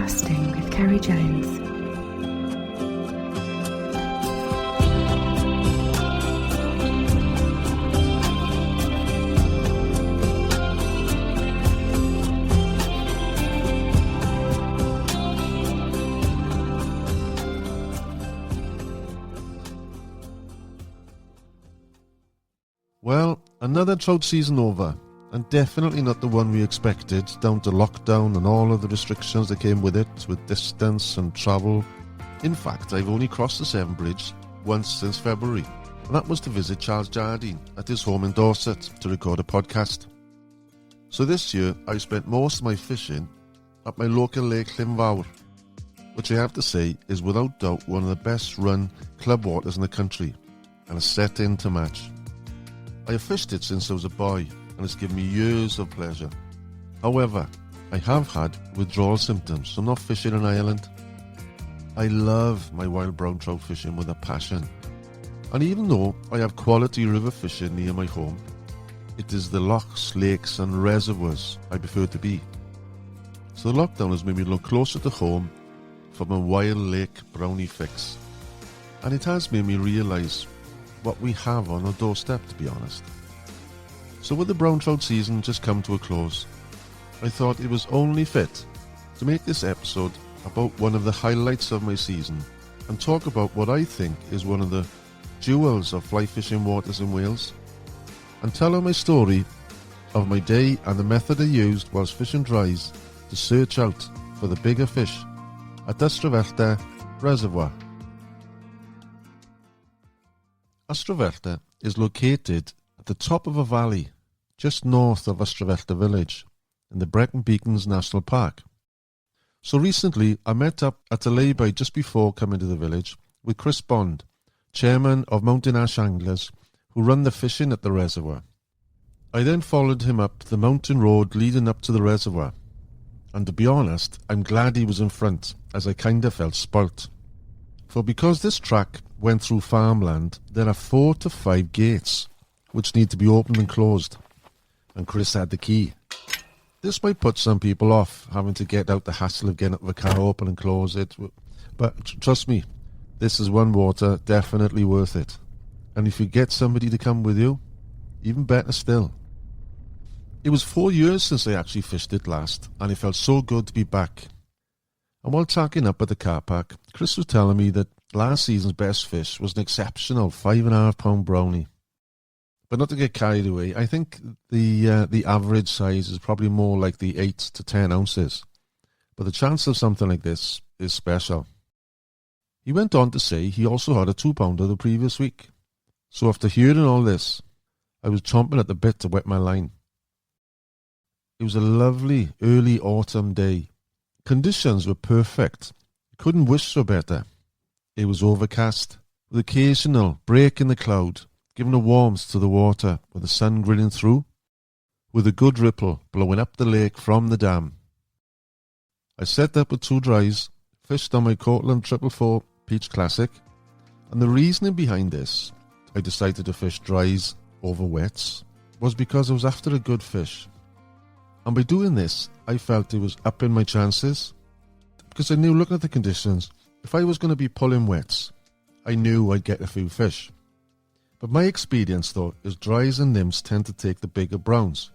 Podcasting with Ceri Jones. Well, another trout season over, and definitely not the one we expected, down to lockdown and all of the restrictions that came with it, with distance and travel. In fact, I've only crossed the Severn Bridge once since February, and that was to visit Charles Jardine at his home in Dorset to record a podcast. So this year, I spent most of my fishing at my local lake Llynfawr, which I have to say is without doubt one of the best run club waters in the country, and a set in to match. I have fished it since I was a boy, and it's given me years of pleasure. However, I have had withdrawal symptoms from not fishing in Ireland. I love my wild brown trout fishing with a passion. And even though I have quality river fishing near my home, it is the lochs, lakes and reservoirs I prefer to be. So the lockdown has made me look closer to home for my wild lake brownie fix. And it has made me realise what we have on our doorstep, to be honest. So with the brown trout season just come to a close, I thought it was only fit to make this episode about one of the highlights of my season and talk about what I think is one of the jewels of fly fishing waters in Wales, and tell her my story of my day and the method I used whilst fishing dries to search out for the bigger fish at Ystradfellte Reservoir. Ystradfellte is located at the top of a valley just north of Ystradfellte village in the Brecon Beacons National Park. So recently I met up at a lay-by just before coming to the village with Chris Bond, chairman of Mountain Ash Anglers, who run the fishing at the reservoir. I then followed him up the mountain road leading up to the reservoir, and to be honest, I'm glad he was in front, as I kinda felt spoilt. For because this track went through farmland, there are 4 to 5 gates which need to be opened and closed, and Chris had the key. This might put some people off, having to get out the hassle of getting up the car, open and close it, but trust me, this is one water definitely worth it. And if you get somebody to come with you, even better still. It was 4 years since I actually fished it last, and it felt so good to be back. And while tacking up at the car park, Chris was telling me that last season's best fish was an exceptional 5.5 pound brownie. But not to get carried away, I think the average size is probably more like the 8 to 10 ounces. But the chance of something like this is special. He went on to say he also had a 2 pounder the previous week. So after hearing all this, I was chomping at the bit to wet my line. It was a lovely early autumn day. Conditions were perfect. Couldn't wish for better. It was overcast, with occasional break in the cloud, giving a warmth to the water with the sun grinning through, with a good ripple blowing up the lake from the dam. I set up with 2 dries, fished on my Cortland 444 Peach Classic, and the reasoning behind this, I decided to fish dries over wets, was because I was after a good fish. And by doing this, I felt it was upping my chances, because I knew, looking at the conditions, if I was going to be pulling wets, I knew I'd get a few fish. But my experience, though, is dries and nymphs tend to take the bigger browns.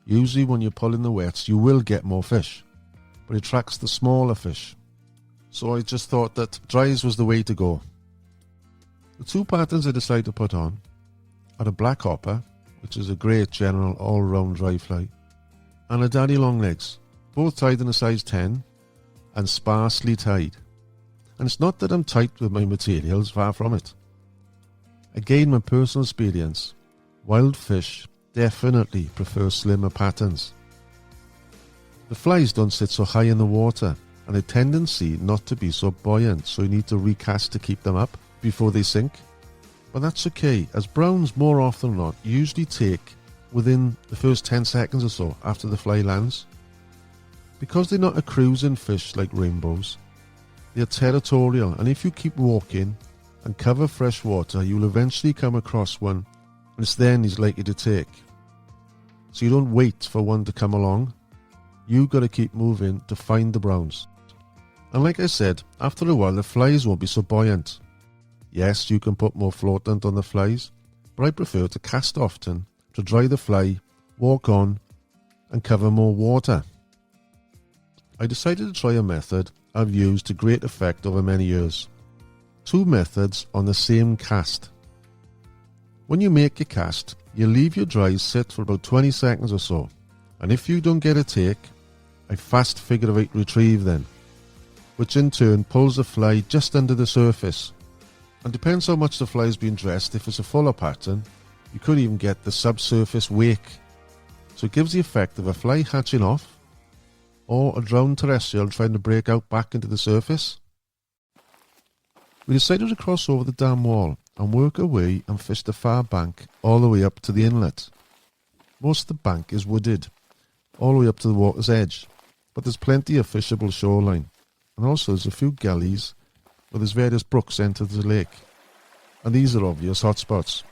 Usually when you're pulling the wets, you will get more fish, but it attracts the smaller fish. So I just thought that dries was the way to go. The 2 patterns I decided to put on are a black hopper, which is a great general all-round dry fly, and a daddy long legs, both tied in a size 10 and sparsely tied. And it's not that I'm tight with my materials, far from it. Again, my personal experience, wild fish definitely prefer slimmer patterns. The flies don't sit so high in the water, and a tendency not to be so buoyant, so you need to recast to keep them up before they sink. But that's okay, as browns more often than not usually take within the first 10 seconds or so after the fly lands. Because they're not a cruising fish like rainbows, they're territorial, and if you keep walking and cover fresh water, you'll eventually come across one, and it's then he's likely to take. So you don't wait for one to come along, you've got to keep moving to find the browns. And like I said, after a while the flies won't be so buoyant. Yes, you can put more floatant on the flies, but I prefer to cast often to dry the fly, walk on, and cover more water. I decided to try a method I've used to great effect over many years. 2 methods on the same cast. When you make your cast, you leave your dries sit for about 20 seconds or so, and if you don't get a take, I fast figure of 8 retrieve then, which in turn pulls the fly just under the surface. And depends how much the fly has been dressed. If it's a fuller pattern, you could even get the subsurface wake. So it gives the effect of a fly hatching off, or a drowned terrestrial trying to break out back into the surface. We decided to cross over the dam wall and work our way and fish the far bank all the way up to the inlet. Most of the bank is wooded, all the way up to the water's edge, but there's plenty of fishable shoreline, and also there's a few gullies where there's various brooks enter the lake, and these are obvious hotspots.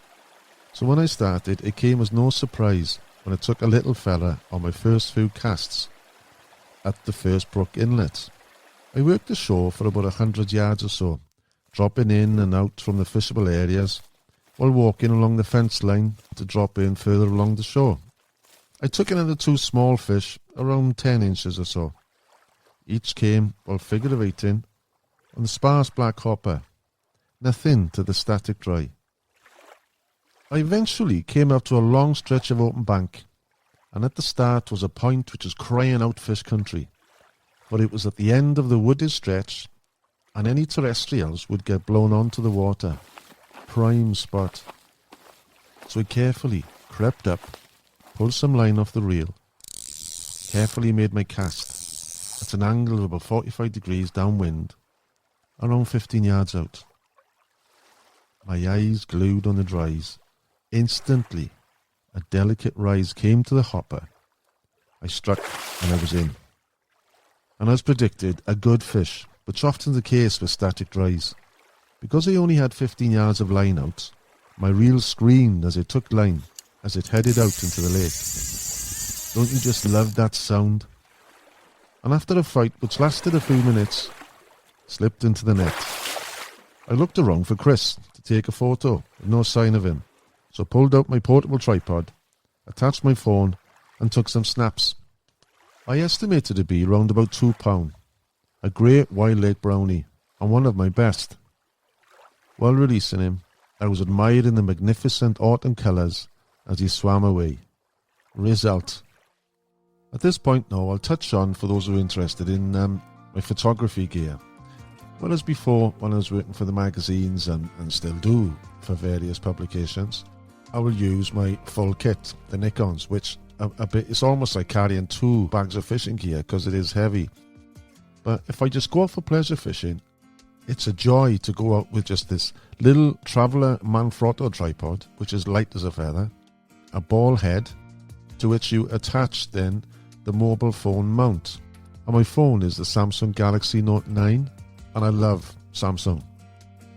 So when I started, it came as no surprise when I took a little fella on my first few casts at the first brook inlet. I worked the shore for about 100 yards or so, dropping in and out from the fishable areas while walking along the fence line to drop in further along the shore. I took another 2 small fish, around 10 inches or so. Each came while figure of 8ing on the sparse black hopper, nothing to the static dry. I eventually came up to a long stretch of open bank, and at the start was a point which was crying out fish country, for it was at the end of the wooded stretch, and any terrestrials would get blown onto the water. Prime spot. So I carefully crept up, pulled some line off the reel, carefully made my cast at an angle of about 45 degrees downwind, around 15 yards out. My eyes glued on the dries. Instantly, a delicate rise came to the hopper. I struck and I was in. And as predicted, a good fish, which often the case with static dries. Because I only had 15 yards of line out, my reel screamed as it took line, as it headed out into the lake. Don't you just love that sound? And after a fight which lasted a few minutes, slipped into the net. I looked around for Chris to take a photo, with no sign of him, so pulled out my portable tripod, attached my phone, and took some snaps. I estimated to be round about £2, a great wild lake brownie, and one of my best. While releasing him, I was admiring the magnificent autumn colours as he swam away. Result. At this point now, I'll touch on, for those who are interested in my photography gear. Whereas before, when I was working for the magazines and still do for various publications, I will use my full kit, the Nikons, which it's almost like carrying 2 bags of fishing gear because it is heavy. But if I just go out for pleasure fishing, it's a joy to go out with just this little Traveller Manfrotto tripod, which is light as a feather, a ball head, to which you attach then the mobile phone mount. And my phone is the Samsung Galaxy Note 9, and I love Samsung,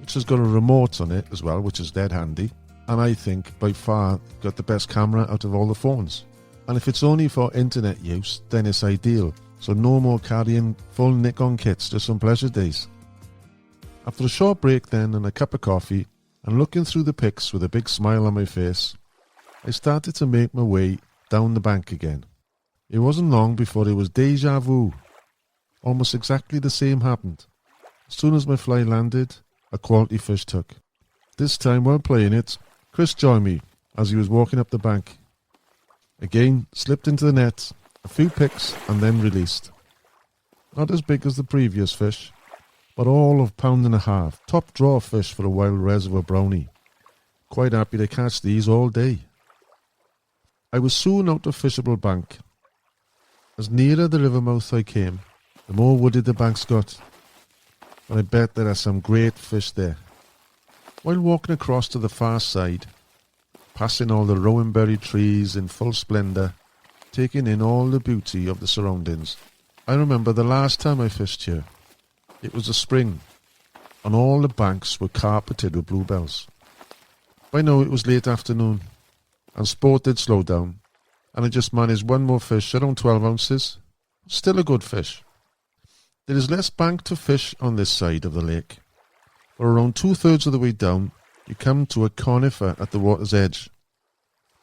which has got a remote on it as well, which is dead handy, and I think by far got the best camera out of all the phones. And if it's only for internet use, then it's ideal, so no more carrying full Nikon kits just on pleasure days. After a short break then and a cup of coffee, and looking through the pics with a big smile on my face, I started to make my way down the bank again. It wasn't long before it was deja vu. Almost exactly the same happened. As soon as my fly landed, a quality fish took. This time while playing it, Chris joined me as he was walking up the bank. Again, slipped into the net, a few picks and then released. Not as big as the previous fish, but all of £1.5. Top draw fish for a wild reservoir brownie. Quite happy to catch these all day. I was soon out of fishable bank. As nearer the river mouth I came, the more wooded the banks got. And I bet there are some great fish there. While walking across to the far side, passing all the rowan trees in full splendour, taking in all the beauty of the surroundings, I remember the last time I fished here. It was the spring, and all the banks were carpeted with bluebells. By now it was late afternoon, and sport did slow down, and I just managed one more fish, around 12 ounces. Still a good fish. There is less bank to fish on this side of the lake. For around 2/3 of the way down, you come to a conifer at the water's edge,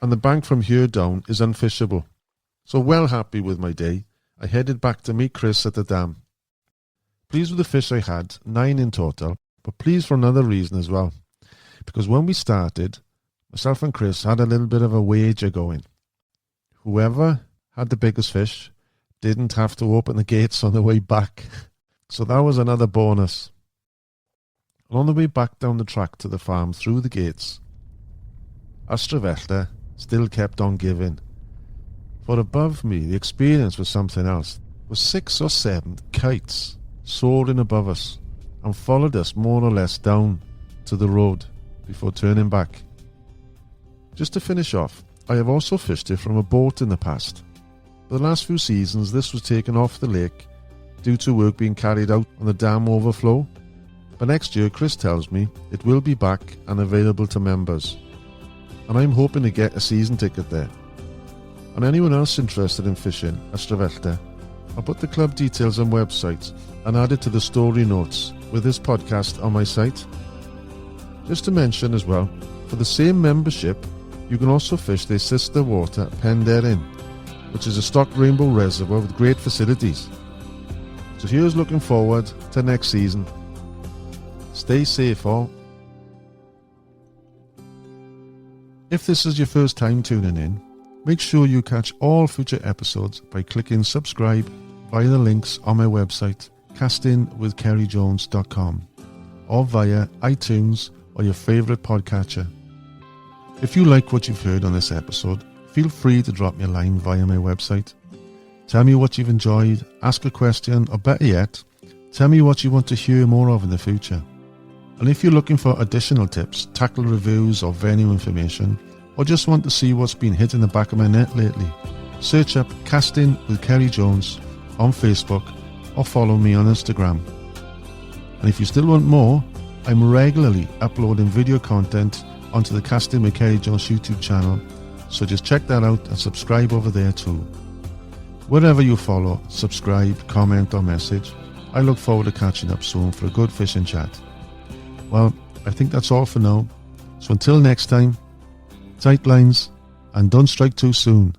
and the bank from here down is unfishable. So well happy with my day, I headed back to meet Chris at the dam. Pleased with the fish I had, 9 in total, but pleased for another reason as well. Because when we started, myself and Chris had a little bit of a wager going. Whoever had the biggest fish didn't have to open the gates on the way back. So that was another bonus. And on the way back down the track to the farm through the gates, Ystradfellte still kept on giving. For above me, the experience was something else. There were 6 or 7 kites soaring above us and followed us more or less down to the road before turning back. Just to finish off, I have also fished it from a boat in the past. For the last few seasons, this was taken off the lake due to work being carried out on the dam overflow. But next year, Chris tells me, it will be back and available to members. And I'm hoping to get a season ticket there. And anyone else interested in fishing Ystradfellte, I'll put the club details and website and add it to the story notes with this podcast on my site. Just to mention as well, for the same membership, you can also fish their sister water Penderyn, which is a stocked rainbow reservoir with great facilities. So here's looking forward to next season. Stay safe all. If this is your first time tuning in, make sure you catch all future episodes by clicking subscribe via the links on my website, castingwithcerijones.com, or via iTunes or your favourite podcatcher. If you like what you've heard on this episode, feel free to drop me a line via my website. Tell me what you've enjoyed, ask a question, or better yet, tell me what you want to hear more of in the future. And if you're looking for additional tips, tackle reviews or venue information, or just want to see what's been hitting the back of my net lately, search up Casting with Ceri Jones on Facebook or follow me on Instagram. And if you still want more, I'm regularly uploading video content onto the Casting with Ceri Jones YouTube channel, so just check that out and subscribe over there too. Wherever you follow, subscribe, comment or message, I look forward to catching up soon for a good fishing chat. Well, I think that's all for now, so until next time, tight lines and don't strike too soon.